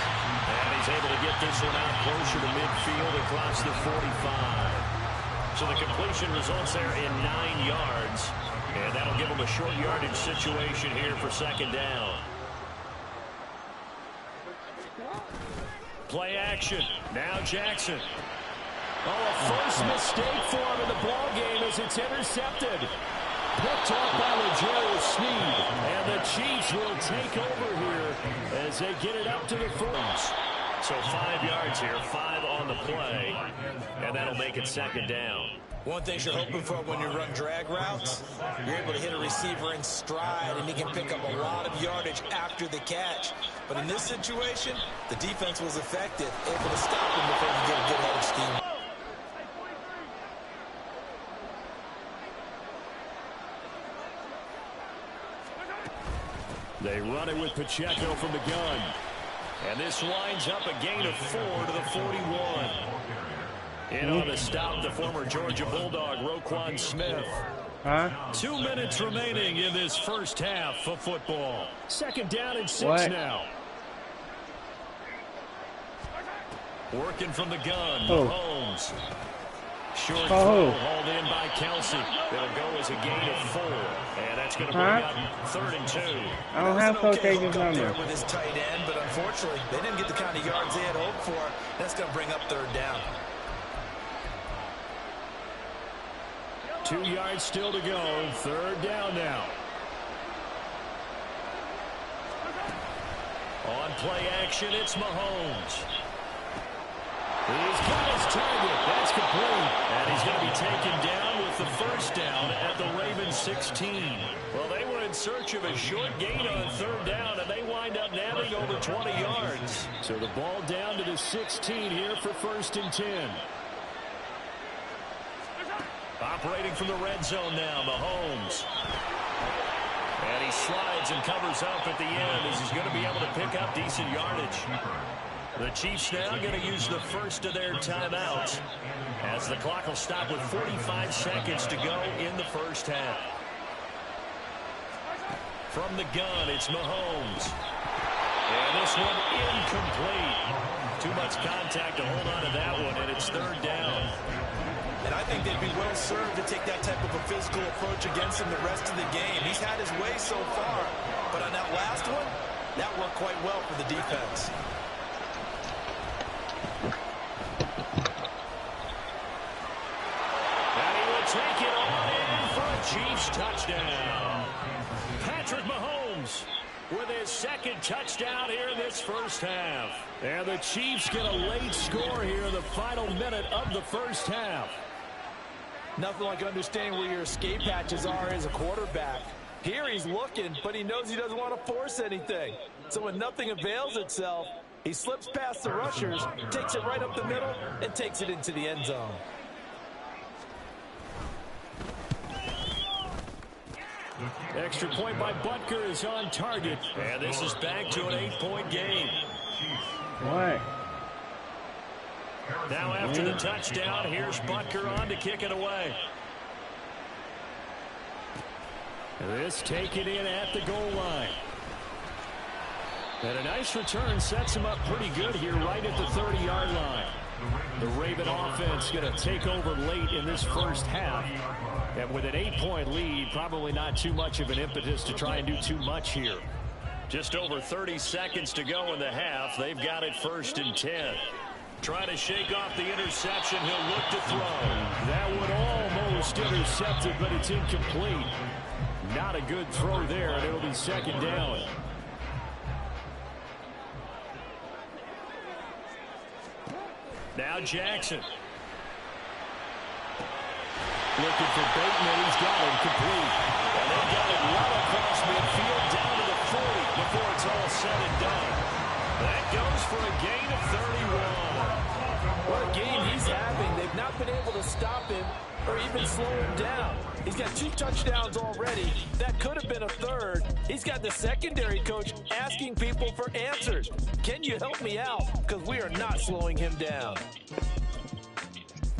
And he's able to get this one out closer to midfield across the 45. So the completion results there in 9 yards. And that'll give him a short yardage situation here for second down. Play action. Now Jackson. Oh, a first mistake for him in the ball game as it's intercepted. Picked off by L'Jarius Sneed. And the Chiefs will take over here as they get it up to the 40s. So 5 yards here, 5 on the play. And that'll make it second down. One thing you're hoping for when you run drag routes, you're able to hit a receiver in stride, and he can pick up a lot of yardage after the catch. But in this situation, the defense was effective, able to stop him before he get a good head of steam. They run it with Pacheco from the gun. And this winds up a gain of 4 to the 41. In on the stop, the former Georgia Bulldog, Roquan Smith. 2 minutes remaining in this first half of football. Second down and 6 now. Working from the gun, Oh. Mahomes. Short Oh. throw hauled in by Kelsey. It'll go as a gain of 4. And that's going to bring up 3rd and 2. I don't have Coach Akers' number. With his tight end, but unfortunately, they didn't get the kind of yards they had hoped for. That's going to bring up 3rd down. 2 yards still to go. 3rd down now. On play action, it's Mahomes. He's got his target. That's complete. And he's going to be taken down with the 1st down at the Ravens 16. Well, they were in search of a short gain on 3rd down, and they wind up nabbing over 20 yards. So the ball down to the 16 here for 1st and 10. Operating from the red zone now, Mahomes. And he slides and covers up at the end as he's going to be able to pick up decent yardage. The Chiefs now going to use the first of their timeouts as the clock will stop with 45 seconds to go in the 1st half. From the gun, it's Mahomes. And this one incomplete. Too much contact to hold on to that one, and it's 3rd down. And I think they'd be well served to take that type of a physical approach against him the rest of the game. He's had his way so far, but on that last one, that worked quite well for the defense. And he will take it on in for a Chiefs touchdown. Patrick Mahomes with his 2nd touchdown here in this 1st half. And the Chiefs get a late score here in the final minute of the 1st half. Nothing like understanding where your escape hatches are as a quarterback. Here he's looking, but he knows he doesn't want to force anything. So when nothing avails itself, he slips past the rushers, takes it right up the middle, and takes it into the end zone. Extra point by Butker is on target. And this is back to an 8-point game. What? Now after the touchdown, here's Butker on to kick it away. This taken in at the goal line. And a nice return sets him up pretty good here right at the 30-yard line. The Raven offense going to take over late in this 1st half. And with an 8-point lead, probably not too much of an impetus to try and do too much here. Just over 30 seconds to go in the half. They've got it 1st and 10. Trying to shake off the interception. He'll look to throw. That one almost intercepted, but it's incomplete. Not a good throw there, and it'll be 2nd down. Now Jackson. Looking for Bateman. He's got him complete. And they've got it well across midfield down to the 40 before it's all said and done. That goes for a gain of 31. What a game he's having. They've not been able to stop him or even slow him down. He's got 2 touchdowns already. That could have been a 3rd. He's got the secondary coach asking people for answers. Can you help me out? Because we are not slowing him down.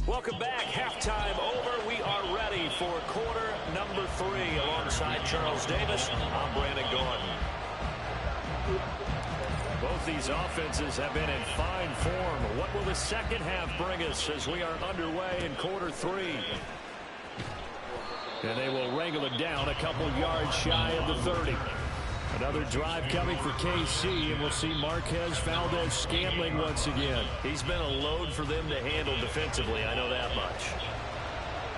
Welcome back. Halftime over. We are ready for quarter number 3 alongside Charles Davis. I'm Brandon Gordon. Both these offenses have been in fine form. What will the 2nd half bring us as we are underway in quarter 3? And they will wrangle it down a couple yards shy of the 30. Another drive coming for KC, and we'll see Marquez Valdez-Scantling once again. He's been a load for them to handle defensively, I know that much.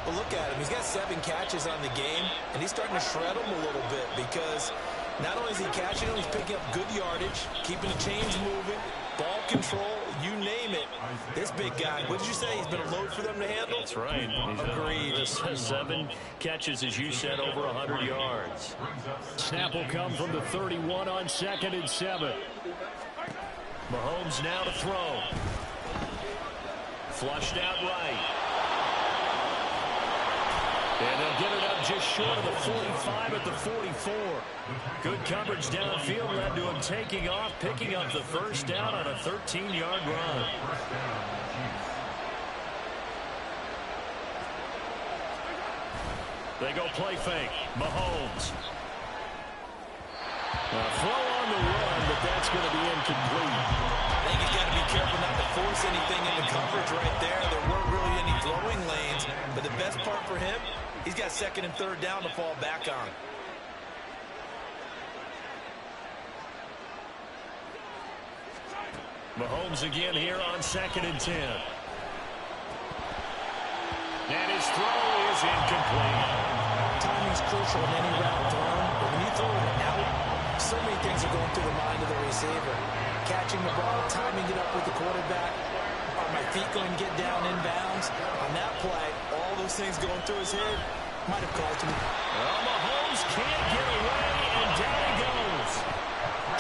Well, look at him. He's got 7 catches on the game, and he's starting to shred them a little bit because not only is he catching them, he's picking up good yardage, keeping the chains moving, ball control, you name it. This big guy, what did you say? He's been a load for them to handle? That's right. Agreed. 7 catches, as you said, over 100 yards. Snap will come from the 31 on 2nd and 7. Mahomes now to throw. Flushed out right. And they'll get it up just short of the 45 at the 44. Good coverage downfield led to him taking off, picking up the 1st down on a 13-yard run. They go play fake. Mahomes. Throw on the run, but that's going to be incomplete. I think he's got to be careful not to force anything into coverage right there. There weren't really any throwing lanes, but the best part for him, he's got second and third down to fall back on. Mahomes again here on 2nd and 10. And his throw is incomplete. Timing's crucial in any route thrown, but when you throw it out, so many things are going through the mind of the receiver. Catching the ball, timing it up with the quarterback. Are my feet going to get down inbounds? On that play, all those things going through his head might have caused him. Well, Mahomes can't get away, and down he goes.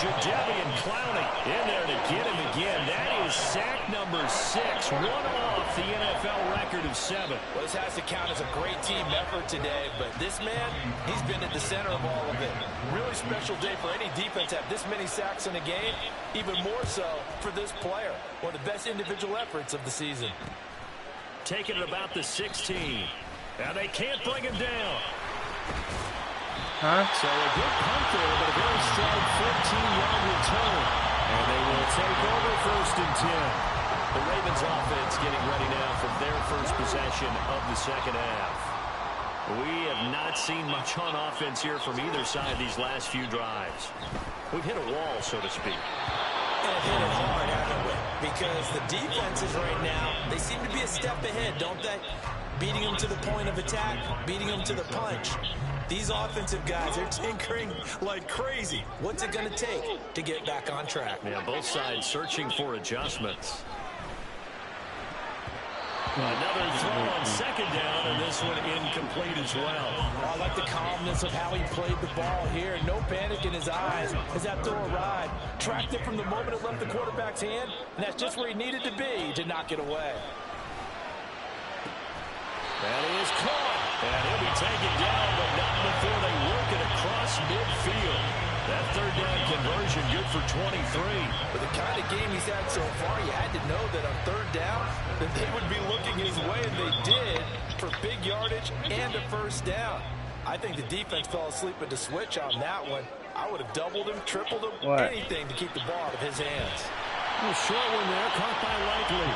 Jadeveon Clowney in there to get him again. That is sack number 6, one off the NFL record of 7. Well, this has to count as a great team effort today, but this man, he's been at the center of all of it. Really special day for any defense to have this many sacks in a game, even more so for this player. One of the best individual efforts of the season. Taking it about the 16. Now they can't bring him down. So a good punt there, but a very strong 14-yard return. And they will take over 1st and 10. The Ravens offense getting ready now for their first possession of the second half. We have not seen much on offense here from either side these last few drives. We've hit a wall, so to speak. And hit it hard, haven't we? Because the defenses right now, they seem to be a step ahead, don't they? Beating them to the point of attack, beating them to the punch. These offensive guys, they're tinkering like crazy. What's it going to take to get back on track? Yeah, both sides searching for adjustments. Another throw on 2nd down, and this one incomplete as well. I like the calmness of how he played the ball here. No panic in his eyes as that throw arrived. Tracked it from the moment it left the quarterback's hand, and that's just where he needed to be to knock it away. That is caught. And he'll be taken down, but not before they work it across midfield. That 3rd down conversion good for 23. With the kind of game he's had so far, you had to know that on 3rd down that they would be looking his way, and they did, for big yardage and a 1st down. I think the defense fell asleep at the switch on that one. I would have doubled him, tripled him, anything to keep the ball out of his hands. A short one there, caught by Likely.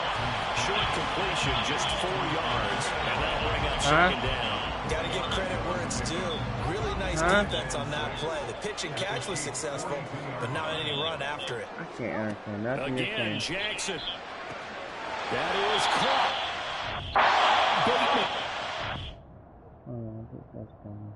Short completion, just 4 yards, and that'll bring up 2nd down. Got to give credit where it's due. Really nice defense on that play. The pitch and catch was successful, but not any run after it. I can't understand nothing. Again, Jackson. That is caught. Oh, I think that's fine.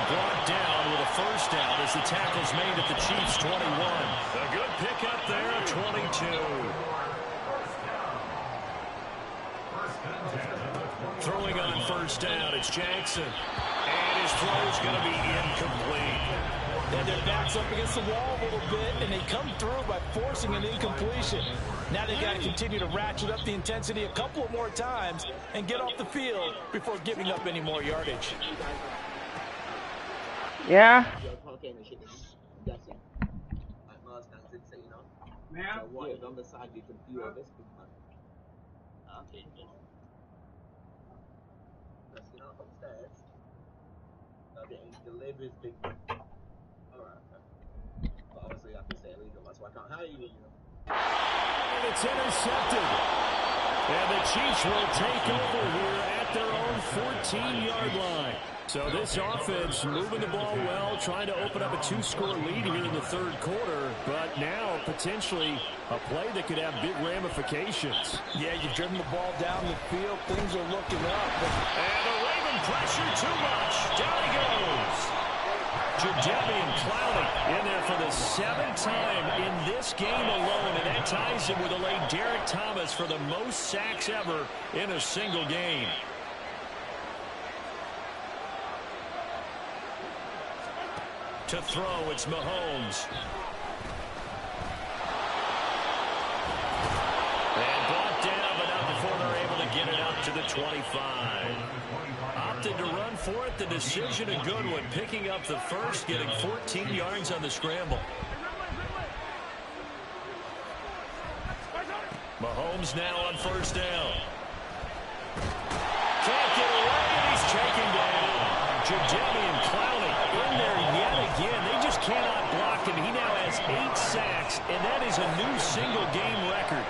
Brought down with a 1st down as the tackle's made at the Chiefs' 21. A good pickup there at 22. Throwing on 1st down, it's Jackson. And his throw's going to be incomplete. Then their back's up against the wall a little bit, and they come through by forcing an incompletion. Now they've got to continue to ratchet up the intensity a couple of more times and get off the field before giving up any more yardage. Yeah. Yeah. What is on the side you can feel this big man. Okay. Let's get up upstairs. Now getting deliveries big man. Alright. But obviously I can say illegal, that's why I can't hire you. And it's intercepted. And the Chiefs will take over here at their own 14-yard line. So this offense moving the ball well, trying to open up a 2-score lead here in the 3rd quarter, but now potentially a play that could have big ramifications. Yeah, you've driven the ball down the field. Things are looking up. And the Raven pressure too much. Down he goes. Jadeveon Clowney in there for the 7th time in this game alone, and that ties him with a late Derek Thomas for the most sacks ever in a single game. To throw, it's Mahomes. And brought down, but not before they're able to get it up to the 25. Opted to run for it. The decision a good one. Picking up the first, getting 14 yards on the scramble. Mahomes now on first down. Can't get away, and he's taken down. Jadeveon Clowney in there yet again. They just cannot block him. He now has 8 sacks, and that is a new single-game record.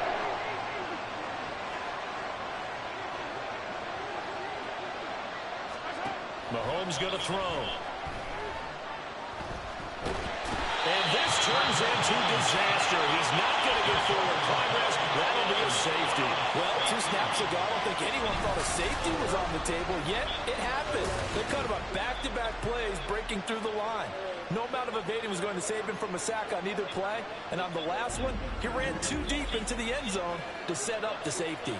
Mahomes going to throw. And this turns into disaster. He's not going to get forward progress. That'll be a safety. Well, 2 snaps ago, I don't think anyone thought a safety was on the table, yet it happened. They cut him up back-to-back plays, breaking through the line. No amount of evading was going to save him from a sack on either play. And on the last one, he ran too deep into the end zone to set up the safety.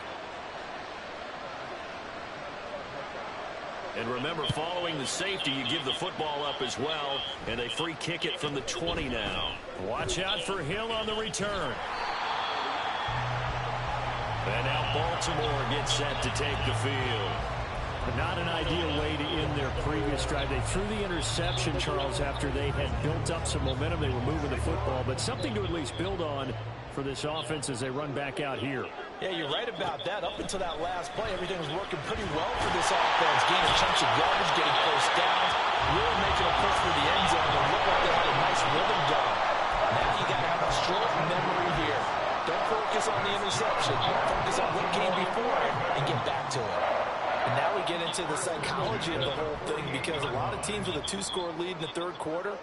And remember, following the safety, you give the football up as well, and they free kick it from the 20 now. Watch out for Hill on the return. And now Baltimore gets set to take the field. Not an ideal way to end their previous drive. They threw the interception, Charles, after they had built up some momentum. They were moving the football, but something to at least build on for this offense as they run back out here. Yeah, you're right about that. Up until that last play, everything was working pretty well for this offense. Gaining chunks of yardage, getting first downs, really making a push for the end zone. It looked like they had a nice rhythm going. Now you got to have a short memory here. Don't focus on the interception. Focus on what came before it and get back to it. And now we get into the psychology of the whole thing, because a lot of teams with a 2-score lead in the third quarter,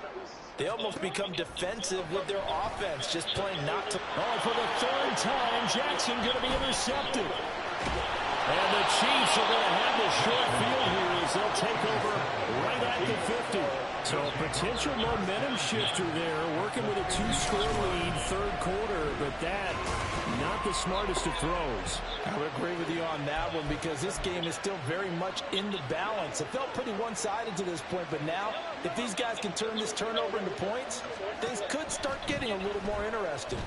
they almost become defensive with their offense, just playing not to. Oh, for the 3rd time, Jackson going to be intercepted. And the Chiefs are going to have the short field here as they'll take over right at the 50. So a potential momentum shifter there, working with a 2-score lead, third quarter, but that, not the smartest of throws. I would agree with you on that one, because this game is still very much in the balance. It felt pretty one-sided to this point, but now, if these guys can turn this turnover into points, things could start getting a little more interesting.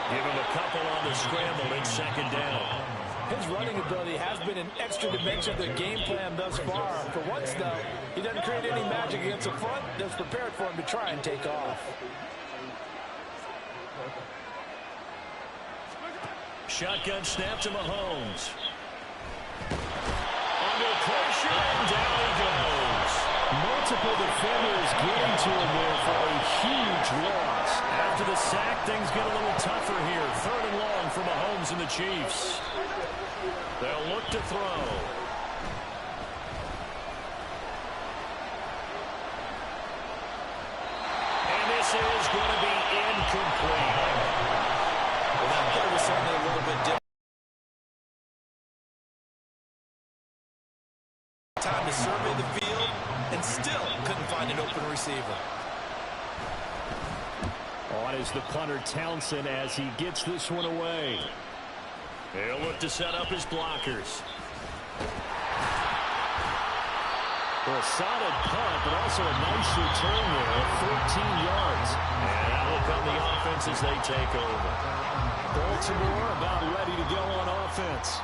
Give him a couple on the scramble in 2nd down. His running ability has been an extra dimension of their game plan thus far. For once, though, he doesn't create any magic against the front that's prepared for him to try and take off. Shotgun snap to Mahomes. Under pressure, and down he goes. Multiple defenders getting to him there for a huge loss. After the sack, things get a little tougher here. 3rd and long for Mahomes and the Chiefs. They'll look to throw. And this is going to be incomplete. Well, that play was certainly a little bit different. Time to survey the field, and still couldn't find an open receiver. On is the punter Townsend as he gets this one away. He'll look to set up his blockers. A solid punt, but also a nice return there at 14 yards. And that will come the offense as they take over. Baltimore about ready to go on offense.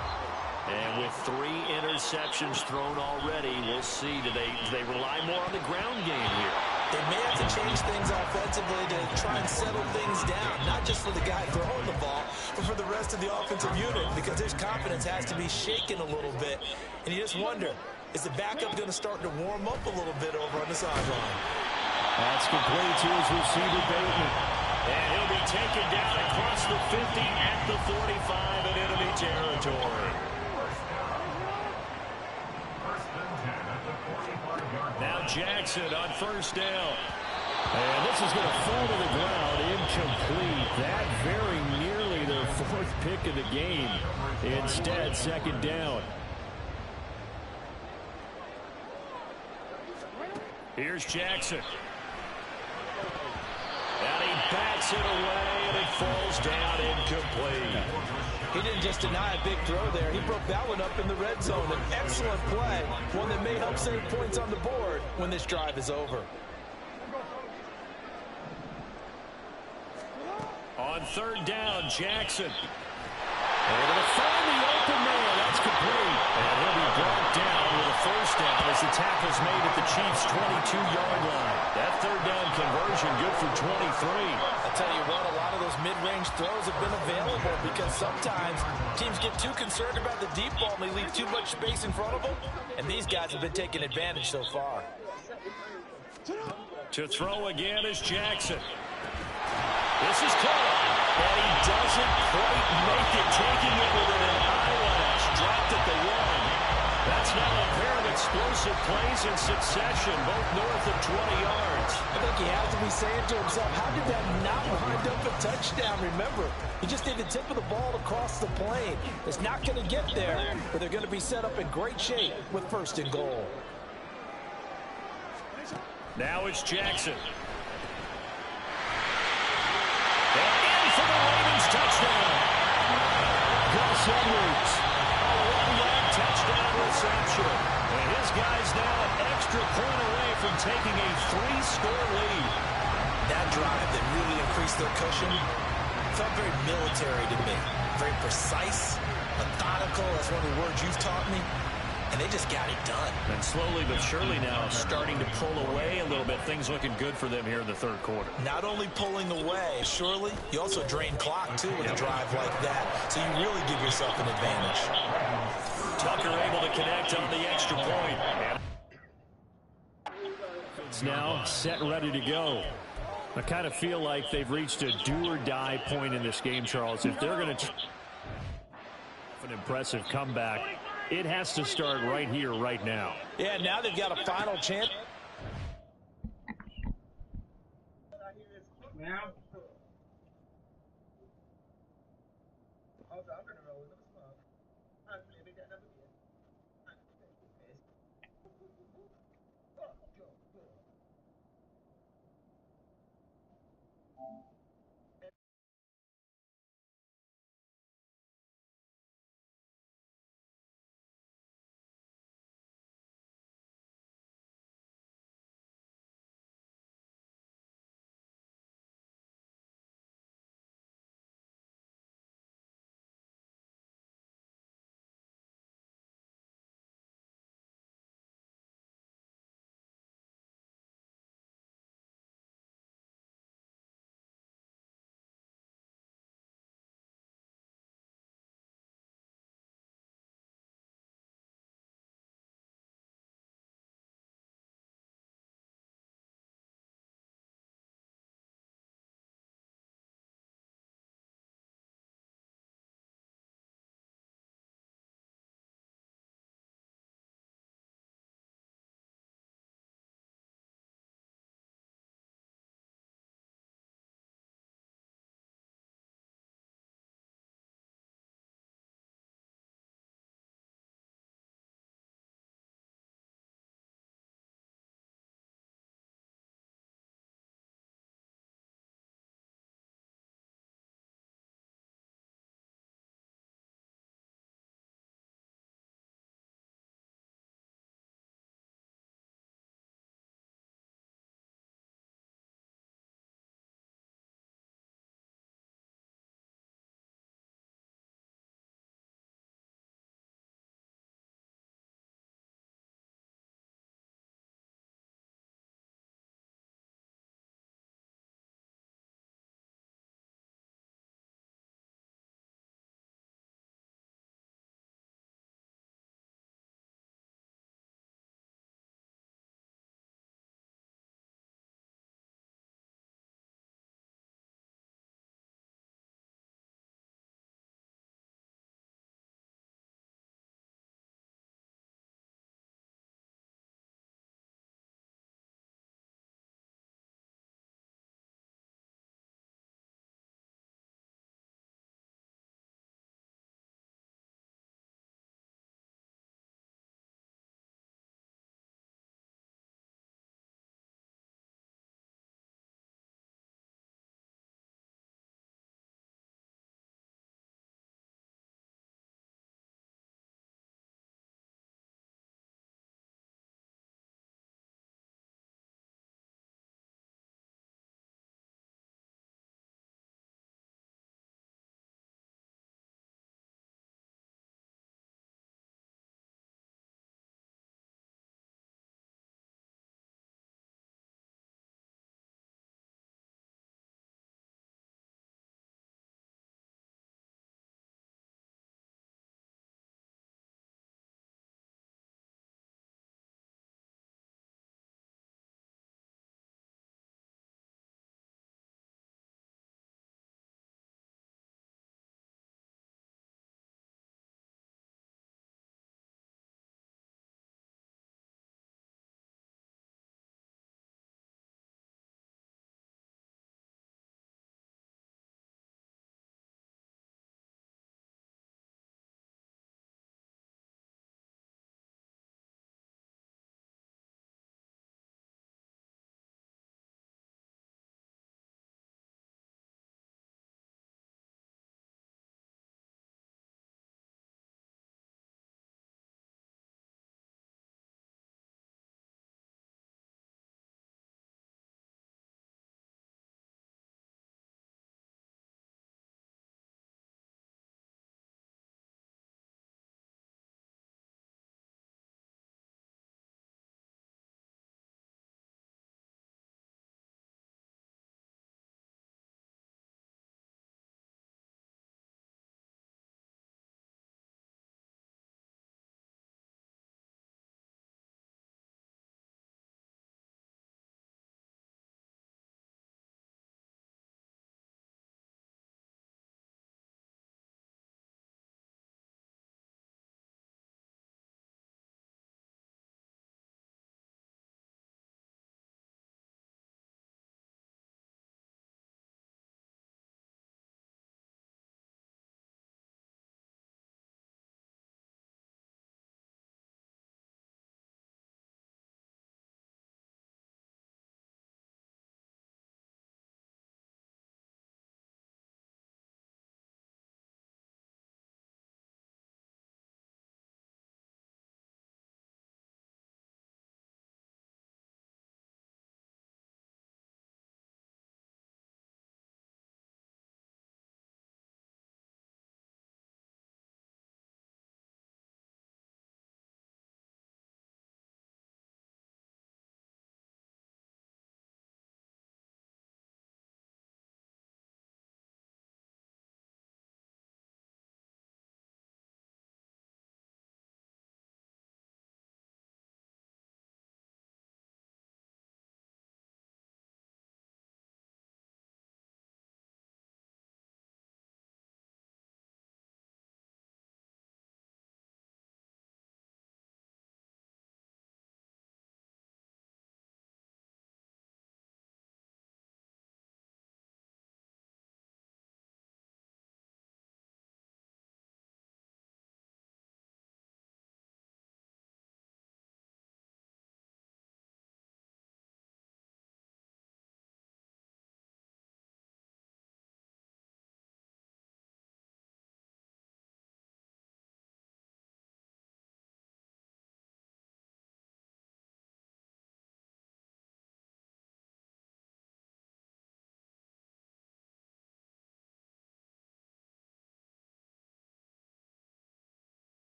And with 3 interceptions thrown already, we'll see. Do they rely more on the ground game here? They may have to change things offensively to try and settle things down, not just for the guy throwing the ball, but for the rest of the offensive unit, because his confidence has to be shaken a little bit. And you just wonder, is the backup going to start to warm up a little bit over on the sideline? That's complete to his receiver, Bateman. And he'll be taken down across the 50 at the 45 in enemy territory. Now Jackson on first down. And this is going to fall to the ground, incomplete. That very nearly their 4th pick of the game. Instead, 2nd down. Here's Jackson. And he bats it away, and it falls down incomplete. He didn't just deny a big throw there. He broke that one up in the red zone. An excellent play, one that may help save points on the board when this drive is over. On third down, Jackson. Able to find the open man. That's complete. And he'll be brought down with a first down as the tackle's made at the Chiefs' 22-yard line. That third down conversion good for 23. I tell you what, a lot of those mid-range throws have been available because sometimes teams get too concerned about the deep ball and they leave too much space in front of them. And these guys have been taking advantage so far. To throw again is Jackson. This is caught. And he doesn't quite make it, taking it with an eyelash. Dropped at the 1. That's now a pair of explosive plays in succession, both north of 20 yards. I think he has to be saying to himself, how did that not wind up a touchdown? Remember, he just did the tip of the ball across the plane. It's not going to get there, but they're going to be set up in great shape with first and goal. Now it's Jackson. And in for the Ravens touchdown. Gus Edwards. A one-yard touchdown reception. And his guy's now an extra point away from taking a 3-score lead. That drive that really increased their cushion felt very military to me. Very precise, methodical. That's one of the words you've taught me. And they just got it done. And slowly but surely now starting to pull away a little bit. Things looking good for them here in the third quarter. Not only pulling away, surely, you also drain clock, too, with a drive like that. So you really give yourself an advantage. Tucker able to connect on the extra point. It's now set, ready to go. I kind of feel like they've reached a do-or-die point in this game, Charles. If they're going to an impressive comeback, it has to start right here, right now. Yeah, now they've got a final chance. Now?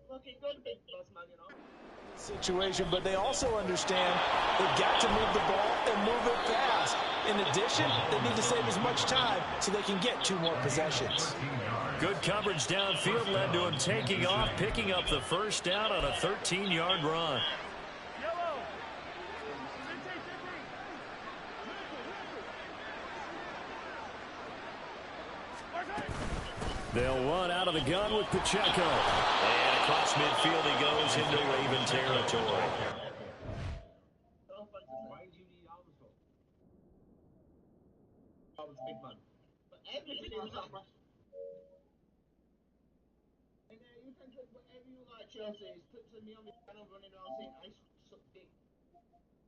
Looking good, big boss man, you know. Situation, but they also understand they've got to move the ball and move it fast. In addition, they need to save as much time so they can get 2 more possessions. Good coverage downfield led to him taking off, picking up the first down on a 13-yard run. They'll run out of the gun with Pacheco. And across midfield he goes into Raven territory. Big man. But everything was up. And you can take whatever you like, Chelsea. It's put to me on the channel running around saying I suck dick.